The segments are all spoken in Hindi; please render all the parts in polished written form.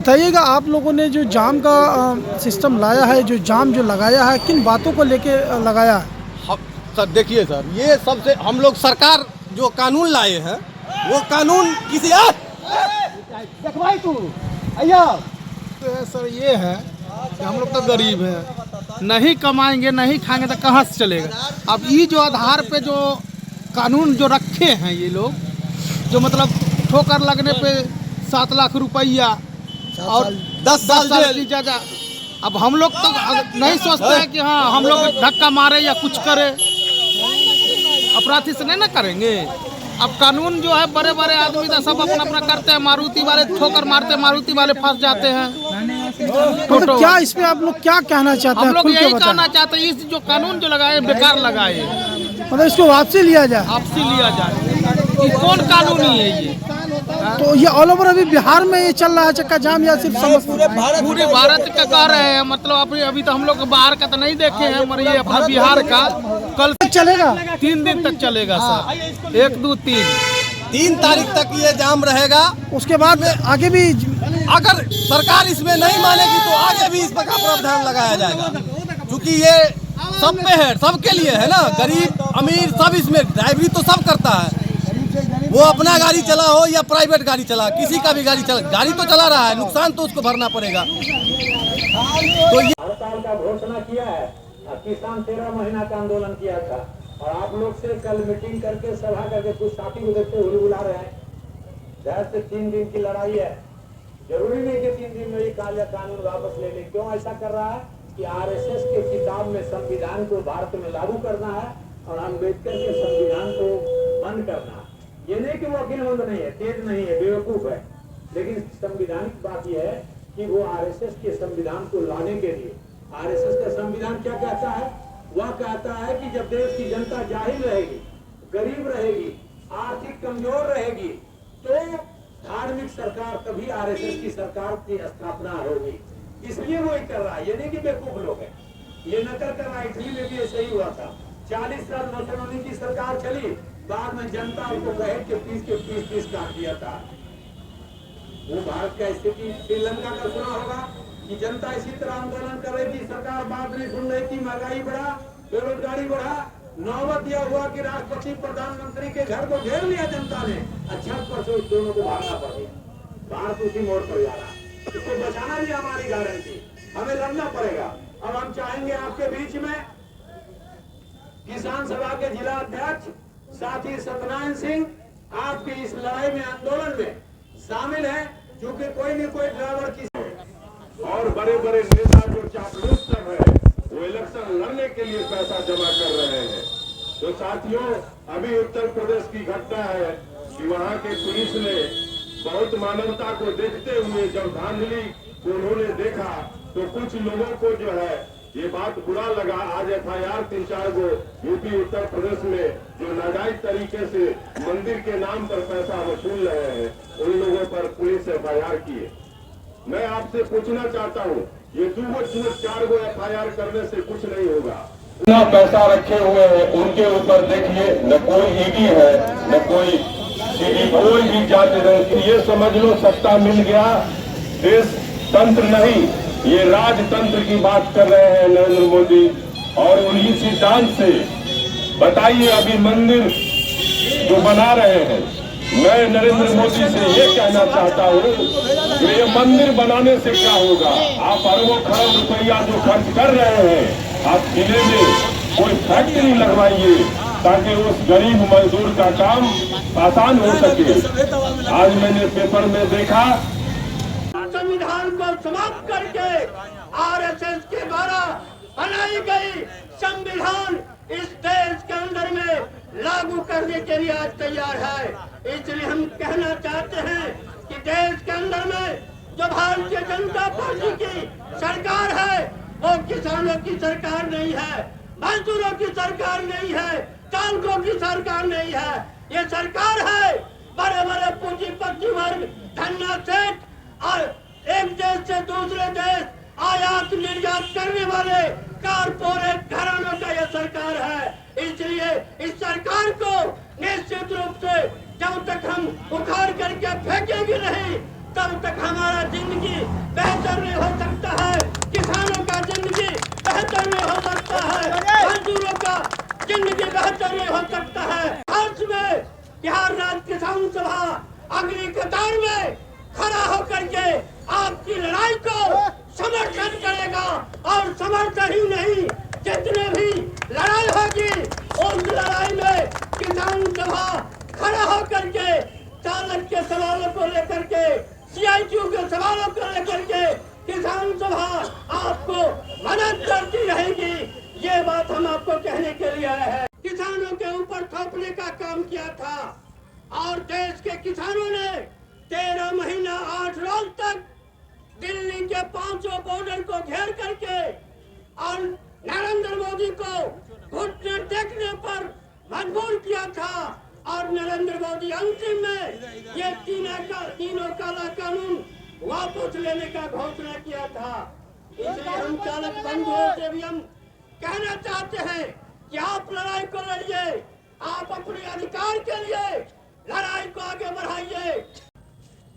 बताइएगा, आप लोगों ने जो जाम का सिस्टम लाया है, जो जाम जो लगाया है, किन बातों को लेके लगाया है? सर देखिए सर, ये सबसे हम लोग सरकार जो कानून लाए हैं वो कानून किसी देखवाई तू अय्या सर ये है कि हम लोग तो गरीब हैं, नहीं कमाएंगे नहीं खाएंगे तो कहाँ से चलेगा। अब ये जो आधार पे जो कानून जो रखे हैं ये लोग, जो मतलब ठोकर लगने पे 7 लाख रुपया और 10 साल की सजा। अब हम लोग तो नहीं सोचते हैं कि हाँ हम लोग धक्का मारे या कुछ करे, अपराधी से नहीं ना करेंगे। अब कानून जो है, बड़े बड़े आदमी तो सब अपना अपना करते हैं, मारुति वाले ठोकर मारते हैं, मारुति वाले फंस जाते हैं। तो क्या इसमें आप लोग क्या कहना चाहते हैं? हम लोग यही कहना चाहते हैं, इस जो कानून जो लगाए बेकार लगाए, मतलब इसको वापसी लिया जाए। वापसी लिया जाए। ये कौन कानूनी है ये? तो ये ऑल ओवर अभी बिहार में ये चल रहा है चक्का जाम, या सिर्फ पूरे भारत का कह रहे हैं? मतलब अभी तो हम लोग बाहर का तो नहीं देखे हैं, मगर ये अपना बिहार का कल तक चलेगा, 3 दिन तक चलेगा सर। 1, 2, 3 तारीख तक ये जाम रहेगा। उसके बाद आगे भी अगर सरकार इसमें नहीं मानेगी तो आगे भी इस पर का प्रावधान लगाया जाएगा, क्योंकि ये सब पे है, सबके लिए है ना। गरीब अमीर सब इसमें ड्राइवरी तो सब करता है, वो अपना गाड़ी चला हो या प्राइवेट गाड़ी चला, किसी का भी गाड़ी तो चला रहा है, नुकसान तो उसको भरना पड़ेगा। तो ये हड़ताल का घोषणा किया है। किसान 13 महीना का आंदोलन किया था और आप लोग से कल मीटिंग करके सभा करके कुछ साथी को देखते हुए बुला रहे हैं। जैसे से 3 दिन की लड़ाई है, जरूरी नहीं कि 3 दिन में ही कानून वापस ले ले। क्यों ऐसा कर रहा है कि आरएसएस के किताब में संविधान को भारत में लागू करना है और अम्बेडकर के संविधान को बंद करना है। ये नहीं कि वो अकिलमंद नहीं है, तेज नहीं है, बेवकूफ है, लेकिन संविधानिक बात यह है कि वो आरएसएस के संविधान को लाने के लिए, आरएसएस का संविधान क्या कहता है? वह कहता है कि जब देश की जनता जाहिल रहेगी, गरीब रहेगी, आर्थिक कमजोर रहेगी, तो धार्मिक सरकार, तभी आरएसएस की सरकार की स्थापना होगी। इसलिए वो ही कर रहा है, ये नहीं कि बेवकूफ लोग है, ये नकल कर रहा है। इटली में भी ऐसा ही हुआ था, 40 साल मुसलमानी की सरकार चली, बाद में जनता उनको कहे के पीस काट दिया था। वो भारत का स्थिति श्रीलंका का सुना होगा कि जनता इसी तरह आंदोलन कर रही थी, सरकार बात नहीं सुन रही थी, महंगाई बढ़ा, बेरोजगारी बढ़ा, नौबत यह हुआ कि राष्ट्रपति प्रधानमंत्री के घर को घेर लिया जनता ने। अच्छा पर से दोनों को भागना पड़ गया। भारत उसी मोड़ पर जा रहा, इसको बचाना भी हमारी गारंटी, हमें लड़ना पड़ेगा। अब हम चाहेंगे आपके बीच में किसान सभा के जिला अध्यक्ष साथी सत्यनारायण सिंह आपकी इस लड़ाई में, आंदोलन में शामिल है, क्योंकि कोई न कोई ड्राइवर की और बड़े बड़े नेता जो चापलूस कर रहे हैं, वो इलेक्शन लड़ने के लिए पैसा जमा कर रहे हैं। तो साथियों, अभी उत्तर प्रदेश की घटना है कि वहां के पुलिस ने बहुत मानवता को देखते हुए जब धांधली को उन्होंने देखा, तो कुछ लोगों को जो है ये बात बुरा लगा। आज FIR 3-4 गो यूपी उत्तर प्रदेश में जो नाजायज तरीके से मंदिर के नाम पर पैसा वसूल रहे हैं, उन लोगों पर पुलिस FIR किए। मैं आपसे पूछना चाहता हूँ, ये 2-4 गो FIR करने से कुछ नहीं होगा। इतना पैसा रखे हुए हैं उनके ऊपर देखिए, न कोई ईडी है न कोई सीडी, कोई भी जांच नहीं। ये समझ लो सत्ता मिल गया, देश तंत्र नहीं, ये राजतंत्र की बात कर रहे हैं नरेंद्र मोदी। और उन्हीं सिद्धांत से बताइए, अभी मंदिर जो बना रहे हैं, मैं नरेंद्र मोदी से ये कहना चाहता हूँ कि ये मंदिर बनाने से क्या होगा? आप अरबों खरब रुपया जो खर्च कर रहे हैं, आप जिले में कोई फैक्ट्री लगवाइए ताकि उस गरीब मजदूर का काम आसान हो सके। आज मैंने पेपर में देखा, संविधान को समाप्त करके आरएसएस के द्वारा बनाई गई संविधान इस देश के अंदर में लागू करने के लिए आज तैयार है। इसलिए हम कहना चाहते हैं कि देश के अंदर में जो भारतीय जनता पार्टी की सरकार है, वो किसानों की सरकार नहीं है, मजदूरों की सरकार नहीं है, चालकों की सरकार नहीं है। ये सरकार है बड़े बड़े पूंजीपति वर्ग, धन्ना सेठ और एक देश से दूसरे देश आयात निर्यात करने वाले कारपोरेट घरानों का यह सरकार है। इसलिए इस सरकार को निश्चित रूप से जब तक हम उखाड़ करके फेंकेंगे नहीं, तब तक हमारा जिंदगी बेहतर नहीं हो सकता है, किसानों का जिंदगी बेहतर नहीं हो सकता है, मजदूरों का जिंदगी बेहतर नहीं हो सकता है। आज में बिहार राज्य किसान सभा अगली कतार में खड़ा होकर के आपकी लड़ाई को समर्थन करेगा और समर्थन ही नहीं, जितने भी लड़ाई होगी उस लड़ाई में किसान सभा खड़ा होकर के चालक के सवालों को लेकर के, CITU के सवालों को लेकर के किसान सभा आपको मदद करती रहेगी। ये बात हम आपको कहने के लिए आए हैं। किसानों के ऊपर थोपने का काम किया था और देश के किसानों ने 13 महीना 8 रोज तक दिल्ली के 500 बॉर्डर को घेर करके और नरेंद्र मोदी को घुटने टेकने पर मजबूर किया था और नरेंद्र मोदी अंतिम में ये तीनों काला कानून वापस लेने का घोषणा किया था। इसलिए हम चालक बंधुओं से भी हम कहना चाहते हैं कि आप लड़ाई को लड़िए, आप अपने अधिकार के लिए लड़ाई को आगे बढ़ाइए।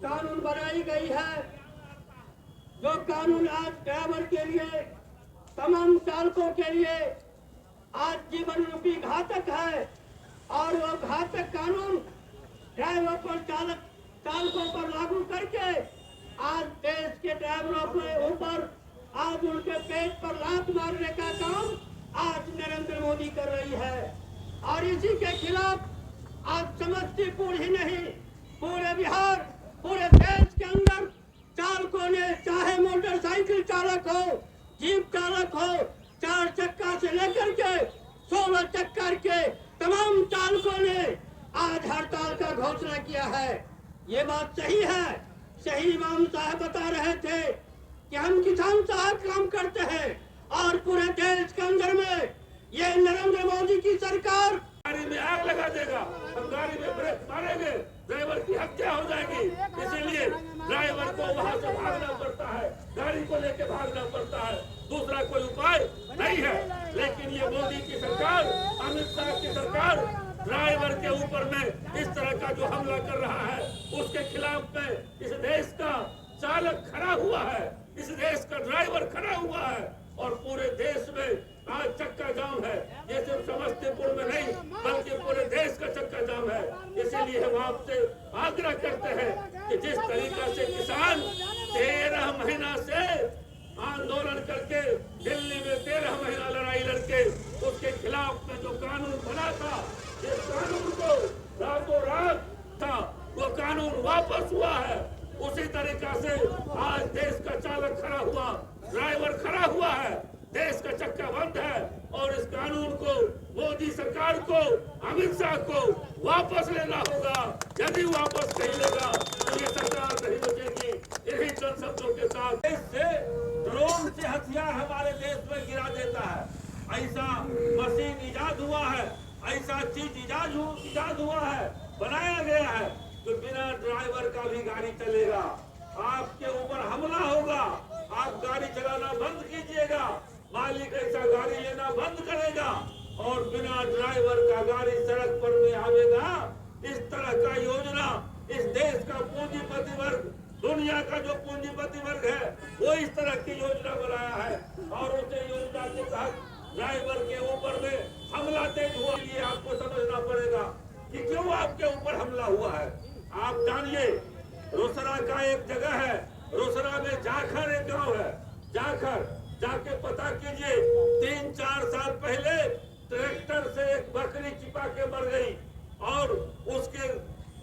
कानून बनाई गई है, जो कानून आज ड्राइवर के लिए, तमाम चालकों के लिए आज जीवन रूपी घातक है और वो घातक कानून ड्राइवर पर चालकों पर लागू करके आज देश के ड्राइवरों के ऊपर आज उनके पेट पर लात मारने का काम आज नरेंद्र मोदी कर रही है। और इसी के खिलाफ आज समस्तीपुर ही नहीं, पूरे बिहार, पूरे देश के अंदर चालकों ने, चाहे मोटरसाइकिल चालक हो, जीप चालक हो, 4 चक्का से लेकर के 16 चक्का के तमाम चालकों ने आज हड़ताल का घोषणा किया है। ये बात सही है। सही इमाम साहब बता रहे थे कि हम किसान साहब काम करते हैं और पूरे देश के अंदर में ये नरेंद्र मोदी की सरकार गाड़ी में आग लगा देगा, हम गाड़ी में ब्रेक मारेंगे, ड्राइवर की हत्या हो जाएगी। इसीलिए ड्राइवर को वहाँ से भागना पड़ता है, गाड़ी को लेके भागना पड़ता है, दूसरा कोई उपाय नहीं है। लेकिन ये मोदी की सरकार, अमित शाह की सरकार ड्राइवर के ऊपर में इस तरह का जो हमला कर रहा है, उसके खिलाफ में इस देश का चालक खड़ा हुआ है, इस देश का ड्राइवर खड़ा हुआ है और पूरे देश में आज चक्का जाम है। ये सिर्फ समस्तीपुर में नहीं बल्कि पूरे देश का चक्का जाम है। इसीलिए हम आपसे आग्रह करते हैं कि जिस तरीका से किसान 13 महीना से आंदोलन करके दिल्ली में 13 महीना लड़ाई लड़के उसके खिलाफ में जो कानून बना था, इस कानून को रातों रात था वो कानून वापस हुआ है। उसी तरीका से आज देश का चालक खड़ा हुआ, ड्राइवर खड़ा हुआ है, देश का चक्का बंद है और इस कानून को मोदी सरकार को, अमित शाह को वापस लेना होगा। यदि वापस नहीं लेगा तो ये सरकार नहीं बचेगी। इन्हीं चंद शब्दों के साथ देश से ड्रोन से हथियार हमारे देश में गिरा देता है, ऐसा मशीन इजाद हुआ है, ऐसा चीज इजाद हुआ है, बनाया गया है तो बिना ड्राइवर का भी गाड़ी चलेगा। आपके ऊपर हमला होगा, आप गाड़ी चलाना बंद कीजिएगा, मालिक ऐसा गाड़ी लेना बंद करेगा और बिना ड्राइवर का गाड़ी सड़क पर में आवेगा। इस तरह का योजना इस देश का पूंजीपति वर्ग, दुनिया का जो पूंजीपति वर्ग है वो इस तरह की योजना बनाया है और उसे योजना के तहत ड्राइवर के ऊपर में हमला तेज हुआ। ये आपको समझना पड़ेगा कि क्यों आपके ऊपर हमला हुआ है। आप जानिए, रोसड़ा का एक जगह है, रोसड़ा में जाखर एक गांव है, जाखर जाके पता कीजिए 3-4 साल पहले ट्रैक्टर से एक बकरी चिपा के मर गई और उसके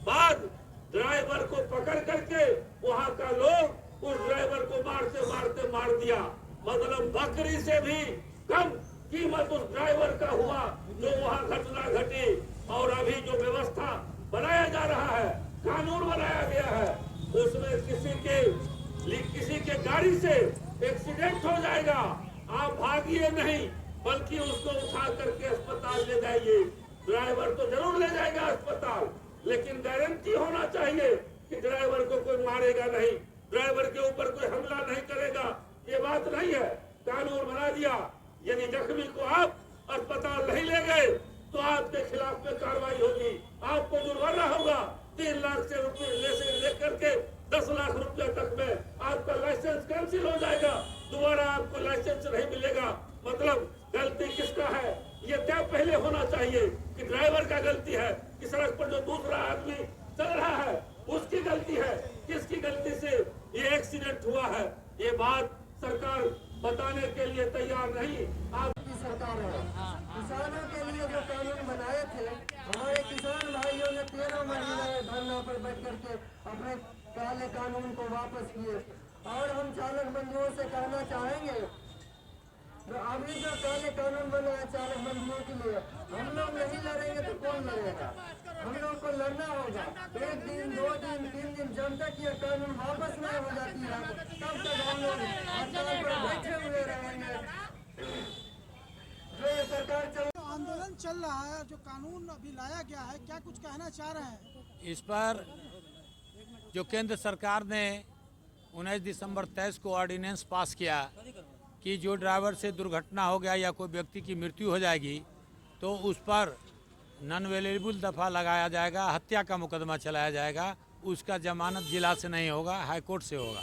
बाद ड्राइवर को पकड़ करके वहां का लोग उस ड्राइवर को मारते मारते मार दिया। मतलब बकरी से भी कम कीमत उस ड्राइवर का हुआ जो वहां घटना घटी। और अभी जो व्यवस्था बनाया जा रहा है, कानून बनाया गया है, उसमें किसी के गाड़ी से एक्सीडेंट हो जाएगा, आप भागिए नहीं बल्कि उसको उठा करके अस्पताल ले जाइए। ड्राइवर तो जरूर ले जाएगा अस्पताल, लेकिन गारंटी होना चाहिए कि ड्राइवर को कोई मारेगा नहीं, ड्राइवर के ऊपर कोई हमला नहीं करेगा। ये बात नहीं है, कानून बना दिया। यदि जख्मी को आप अस्पताल नहीं ले गए तो आपके खिलाफ में कार्रवाई होगी, आपको जुर्माना होगा 3 लाख से रुपये लेकर के 10 लाख रुपए लाइसेंस कैंसिल हो जाएगा, दोबारा आपको लाइसेंस नहीं मिलेगा। मतलब गलती किसका है ये तय पहले होना चाहिए कि ड्राइवर का गलती है कि सड़क पर जो दूसरा आदमी चल रहा है उसकी गलती है, किसकी गलती से ये एक्सीडेंट हुआ है, ये बात सरकार बताने के लिए तैयार नहीं। आप की सरकार है। किसानों के लिए जो कानून बनाए थे, हमारे किसान भाइयों ने 13 महीने धरना पर बैठ करके अपने काले कानून को वापस किए। और हम चालक बंधुओं से कहना चाहेंगे, तो अभी जो काले कानून बना है चालक बंधुओं के लिए, हम लोग नहीं लड़ेंगे तो कौन लड़ेगा? हम लोग को लड़ना होगा। 1 दिन 2 दिन 3 दिन जब तक ये कानून वापस नहीं हो जाती है तब तक हम लोग हड़ताल पर बैठे हुए रहेंगे। जो ये सरकार चल आंदोलन चल रहा है, जो कानून अभी लाया गया है, क्या कुछ कहना चाह रहे हैं? इस पर जो केंद्र सरकार ने 19 दिसंबर 23 को ऑर्डिनेंस पास किया कि जो ड्राइवर से दुर्घटना हो गया या कोई व्यक्ति की मृत्यु हो जाएगी तो उस पर नॉन अवेलेबल दफ़ा लगाया जाएगा, हत्या का मुकदमा चलाया जाएगा, उसका जमानत जिला से नहीं होगा, हाई कोर्ट से होगा।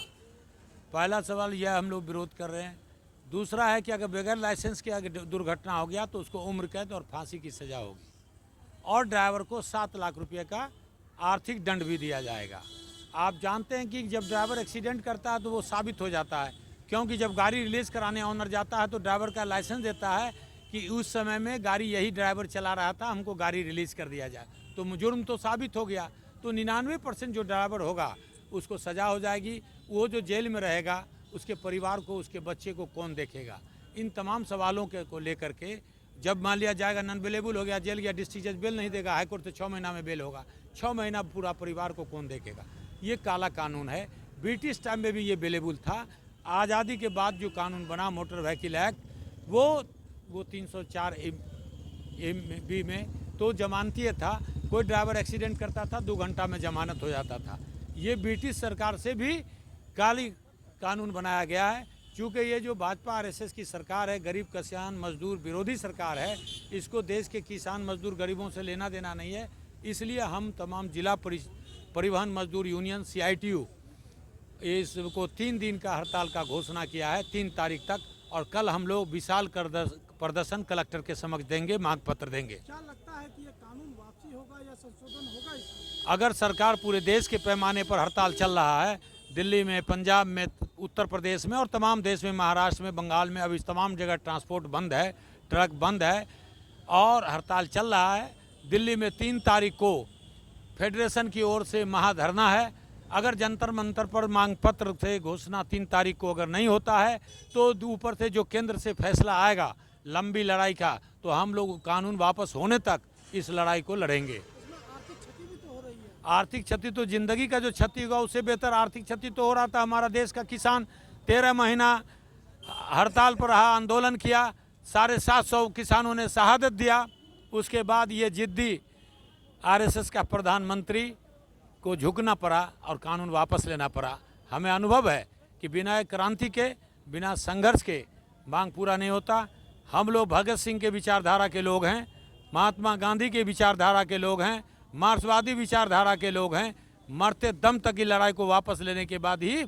पहला सवाल यह हम लोग विरोध कर रहे हैं। दूसरा है कि अगर बगैर लाइसेंस के अगर दुर्घटना हो गया तो उसको उम्र कैद और फांसी की सज़ा होगी और ड्राइवर को 7 लाख रुपये का आर्थिक दंड भी दिया जाएगा। आप जानते हैं कि जब ड्राइवर एक्सीडेंट करता है तो वो साबित हो जाता है, क्योंकि जब गाड़ी रिलीज़ कराने ऑनर जाता है तो ड्राइवर का लाइसेंस देता है कि उस समय में गाड़ी यही ड्राइवर चला रहा था, हमको गाड़ी रिलीज़ कर दिया जाए, तो जुर्म तो साबित हो गया। तो 99% जो ड्राइवर होगा उसको सज़ा हो जाएगी। वो जो जेल में रहेगा उसके परिवार को, उसके बच्चे को कौन देखेगा? इन तमाम सवालों के को लेकर के जब मान लिया जाएगा नॉन अवेलेबल हो गया, जेल गया, डिस्ट्रिक्ट जज बेल नहीं देगा, हाईकोर्ट तो 6 महीना में बेल होगा, 6 महीना पूरा परिवार को कौन देखेगा? ये काला कानून है। ब्रिटिश टाइम में भी ये अवेलेबल था। आज़ादी के बाद जो कानून बना मोटर व्हीकल एक्ट, वो 304 MB में तो जमानती था। कोई ड्राइवर एक्सीडेंट करता था 2 घंटा में जमानत हो जाता था। ये ब्रिटिश सरकार से भी काली कानून बनाया गया है। चूँकि ये जो भाजपा RSS की सरकार है, गरीब किसान मजदूर विरोधी सरकार है, इसको देश के किसान मजदूर गरीबों से लेना देना नहीं है। इसलिए हम तमाम जिला परिवहन मजदूर यूनियन CITU इसको 3 दिन का हड़ताल का घोषणा किया है, 3 तारीख तक। और कल हम लोग विशाल प्रदर्शन कलेक्टर के समक्ष देंगे, मांग पत्र देंगे। क्या लगता है कि ये कानून वापसी होगा या संशोधन होगा इसमें? अगर सरकार पूरे देश के पैमाने पर हड़ताल चल रहा है, दिल्ली में, पंजाब में, उत्तर प्रदेश में और तमाम देश में, महाराष्ट्र में, बंगाल में, अभी तमाम जगह ट्रांसपोर्ट बंद है, ट्रक बंद है और हड़ताल चल रहा है। दिल्ली में 3 तारीख को फेडरेशन की ओर से महाधरना है। अगर जंतर मंतर पर मांग पत्र से घोषणा 3 तारीख को अगर नहीं होता है तो ऊपर से जो केंद्र से फैसला आएगा लंबी लड़ाई का, तो हम लोग कानून वापस होने तक इस लड़ाई को लड़ेंगे। इसमें आर्थिक क्षति भी तो हो रही है। आर्थिक क्षति तो जिंदगी का जो क्षति होगा उससे बेहतर आर्थिक क्षति तो हो रहा था। हमारा देश का किसान 13 महीना हड़ताल पर रहा, आंदोलन किया, 750 किसानों ने शहादत दिया। उसके बाद ये जिद्दी RSS का प्रधानमंत्री को झुकना पड़ा और कानून वापस लेना पड़ा। हमें अनुभव है कि बिना क्रांति के, बिना संघर्ष के मांग पूरा नहीं होता। हम लोग भगत सिंह के विचारधारा के लोग हैं, महात्मा गांधी के विचारधारा के लोग हैं, मार्क्सवादी विचारधारा के लोग हैं। मरते दम तक की लड़ाई को वापस लेने के बाद ही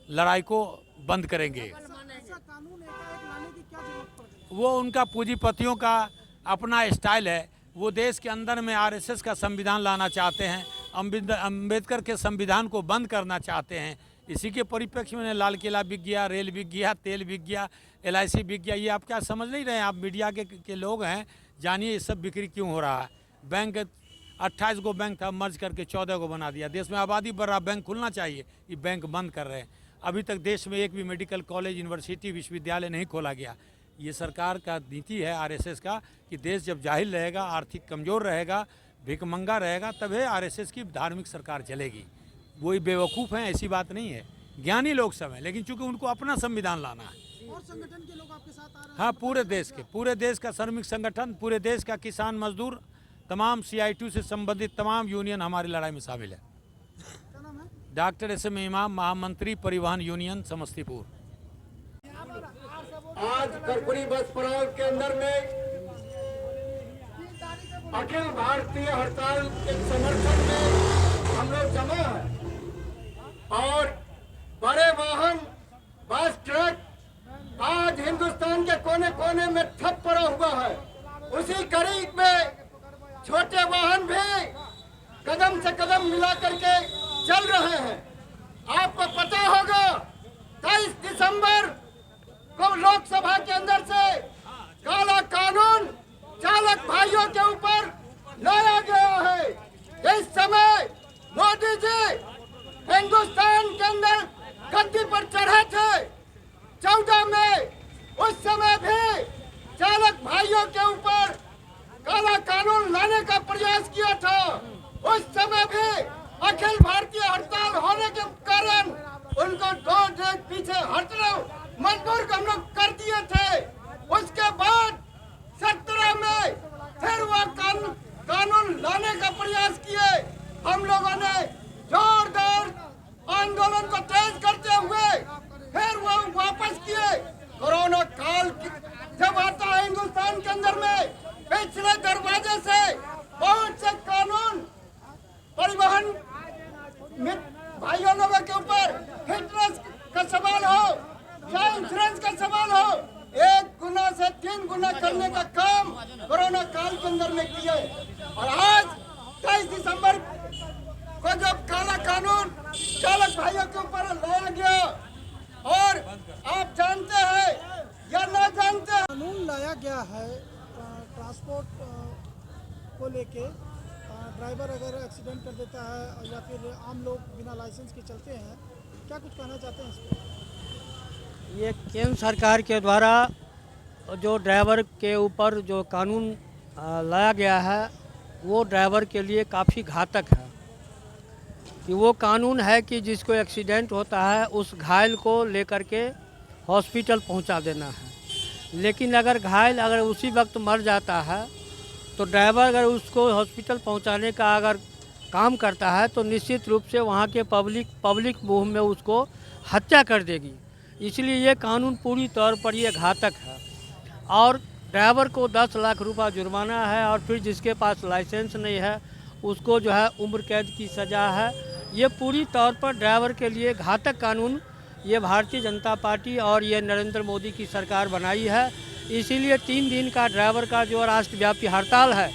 लड़ाई को बंद करेंगे। ऐसा कानून एकाएक लाने की क्या जरूरत पड़ गई? वो उनका पूंजीपतियों का अपना स्टाइल है। वो देश के अंदर में RSS का संविधान लाना चाहते हैं, अम्बेडकर के संविधान को बंद करना चाहते हैं। इसी के परिप्रेक्ष्य में लाल किला बिक गया, रेल बिक गया, तेल बिक गया, LIC बिक गया। ये आप क्या समझ नहीं रहे हैं? आप मीडिया के लोग हैं, जानिए ये सब बिक्री क्यों हो रहा है। बैंक 28 गो बैंक था, मर्ज करके 14 को बना दिया। देश में आबादी बढ़ रहा, बैंक खुलना चाहिए, ये बैंक बंद कर रहे हैं। अभी तक देश में एक भी मेडिकल कॉलेज, यूनिवर्सिटी, विश्वविद्यालय नहीं खोला गया। ये सरकार का नीति है RSS का कि देश जब जाहिल रहेगा, आर्थिक कमज़ोर रहेगा, भिखमंगा रहेगा, तभी RSS की धार्मिक सरकार चलेगी। वही बेवकूफ़ हैं, ऐसी बात नहीं है, ज्ञानी लोग सब हैं, लेकिन चूंकि उनको अपना संविधान लाना है। और संगठन के लोग आपके साथ आ रहे हैं? हाँ, पूरे देश का श्रमिक संगठन, पूरे देश का किसान मजदूर, तमाम CITU से संबंधित तमाम यूनियन हमारी लड़ाई में शामिल है। क्या नाम है? डॉक्टर SM इमाम, महामंत्री परिवहन यूनियन समस्तीपुर। आज कर्पूरी बस पड़ाव के अंदर में अखिल भारतीय हड़ताल के समर्थन में हम लोग जमा हैं और बड़े वाहन कोने में ठप पड़ा हुआ है। उसी कड़ी में छोटे वाहन भी कदम से कदम मिला करके चल रहे हैं। आपको पता होगा 23 दिसंबर को लोकसभा के अंदर से काला कानून चालक भाइयों के ऊपर लाया गया है। इस समय मोदी जी हिंदुस्तान के अंदर गद्दी पर चढ़े थे 14 में, उस समय भी चालक भाइयों के ऊपर काला कानून लाने का प्रयास किया था। उस समय भी अखिल भारतीय हड़ताल होने के कारण उनको 2 डेग पीछे हटने मजबूर हम लोग कर दिए थे। उसके बाद 17 में फिर वह कानून लाने का प्रयास किए। हम लोगों ने जोरदार आंदोलन को तेज करते हुए फिर वो वापस किए। कोरोना काल जब आता है हिंदुस्तान के अंदर में, पिछले दरवाजे से बहुत से कानून परिवहन भाइयों लोगों के ऊपर फिटनेस का सवाल हो या इंश्योरेंस का सवाल हो, 1 गुना से 3 गुना करने का काम कोरोना काल के अंदर में किए। और आज 23 दिसंबर को जब काला कानून चालक भाइयों के ऊपर लाया गया, और आप जानते हैं या ना जानते हैं, कानून लाया गया है ट्रांसपोर्ट को लेके। ड्राइवर अगर एक्सीडेंट कर देता है या फिर आम लोग बिना लाइसेंस के चलते हैं, क्या कुछ कहना चाहते हैं इस पर? ये केंद्र सरकार के द्वारा जो ड्राइवर के ऊपर जो कानून लाया गया है वो ड्राइवर के लिए काफ़ी घातक है। कि वो कानून है कि जिसको एक्सीडेंट होता है उस घायल को लेकर के हॉस्पिटल पहुंचा देना है। लेकिन अगर घायल अगर उसी वक्त मर जाता है तो ड्राइवर अगर उसको हॉस्पिटल पहुंचाने का अगर काम करता है तो निश्चित रूप से वहाँ के पब्लिक मुँह में उसको हत्या कर देगी। इसलिए ये कानून पूरी तौर पर ये घातक है। और ड्राइवर को 10 लाख रुपया जुर्माना है, और फिर जिसके पास लाइसेंस नहीं है उसको जो है उम्र कैद की सज़ा है। ये पूरी तौर पर ड्राइवर के लिए घातक कानून ये भारतीय जनता पार्टी और ये नरेंद्र मोदी की सरकार बनाई है। इसीलिए 3 दिन का ड्राइवर का जो राष्ट्रव्यापी हड़ताल है,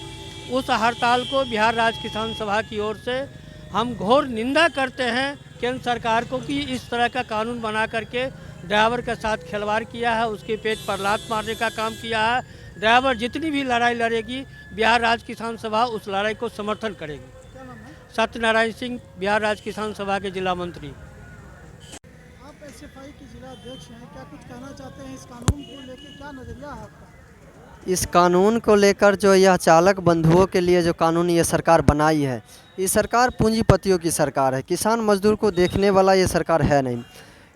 उस हड़ताल को बिहार राज्य किसान सभा की ओर से हम घोर निंदा करते हैं केंद्र सरकार को कि इस तरह का कानून बना करके ड्राइवर के साथ खिलवाड़ किया है, उसके पेट पर लात मारने का काम किया है। ड्राइवर जितनी भी लड़ाई लड़ेगी बिहार राज्य किसान सभा उस लड़ाई को समर्थन करेगी। क्या नाम है? सत्यनारायण सिंह, बिहार राज्य किसान सभा के जिला मंत्री। आप एसएफआई के जिला अध्यक्ष हैं, क्या कुछ कहना चाहते हैं इस कानून को लेकर? क्या नजरिया है आपका इस कानून को लेकर? जो यह चालक बंधुओं के लिए जो कानून ये सरकार बनाई है, ये सरकार पूंजीपतियों की सरकार है। किसान मजदूर को देखने वाला ये सरकार है नहीं।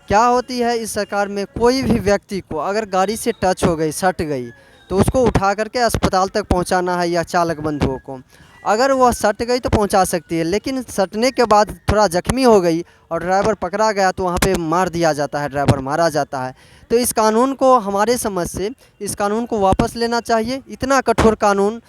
क्या होती है इस सरकार में, कोई भी व्यक्ति को अगर गाड़ी से टच हो गई, सट गई, तो उसको उठा करके अस्पताल तक पहुंचाना है। या चालक बंधुओं को अगर वह सट गई तो पहुंचा सकती है, लेकिन सटने के बाद थोड़ा जख्मी हो गई और ड्राइवर पकड़ा गया तो वहाँ पे मार दिया जाता है, ड्राइवर मारा जाता है। तो इस कानून को हमारे समझ से इस कानून को वापस लेना चाहिए। इतना कठोर कानून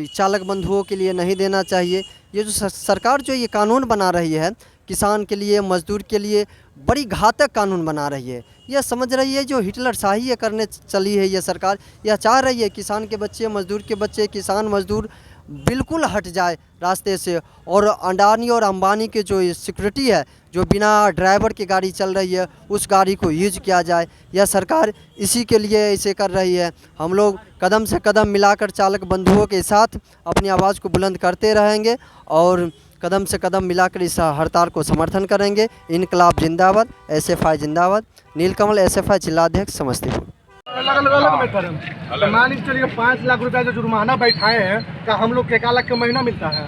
चालक बंधुओं के लिए नहीं देना चाहिए। ये जो सरकार जो ये कानून बना रही है किसान के लिए, मजदूर के लिए, बड़ी घातक कानून बना रही है। यह समझ रही है जो हिटलर शाही ये करने चली है ये सरकार, यह चाह रही है किसान के बच्चे, मजदूर के बच्चे, किसान मजदूर बिल्कुल हट जाए रास्ते से। और अडानी और अंबानी के जो सिक्योरिटी है, जो बिना ड्राइवर की गाड़ी चल रही है, उस गाड़ी को यूज किया जाए। यह सरकार इसी के लिए ऐसे कर रही है। हम लोग कदम से कदम मिलाकर चालक बंधुओं के साथ अपनी आवाज़ को बुलंद करते रहेंगे और कदम से कदम मिलाकर इस हड़ताल को समर्थन करेंगे। इनकलाब जिंदाबाद, एसएफआई जिंदाबाद। नीलकमल, एसएफआई जिलाध्यक्ष, समस्तीपुर। अलग बैठे हैं तो मान लीजिए चलिए 5 लाख रुपया जो जुर्माना बैठाए हैं, क्या हम लोग के 1 लाख का महीना मिलता है?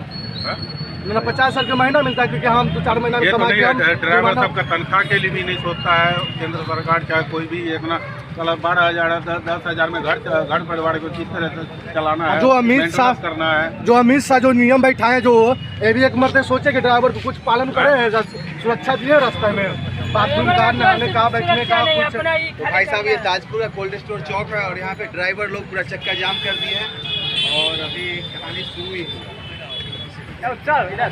मेरा 50 साल का महीना मिलता है, क्योंकि हम 2-4 महीना में कमा के ड्राइवर सबका तनख्वाह के लिए भी नहीं सोचता है केंद्र सरकार, चाहे कोई भी। इतना 12,000 10,000 में घर परिवार को किस तरह से चलाना है, जो अमित शाह करना है, जो नियम बैठाए, जो ये भी एक मर्द सोचे कि ड्राइवर को कुछ पालन करे, सुरक्षा दिए रास्ते में, बाथरूम का, नहाने का, बैठने का कुछ। तो भाई साहब ये ताजपुर का कोल्ड स्टोर चौक है और यहाँ पे ड्राइवर लोग पूरा चक्का जाम कर दिए हैं और अभी कहानी शुरू हुई है। चल इधर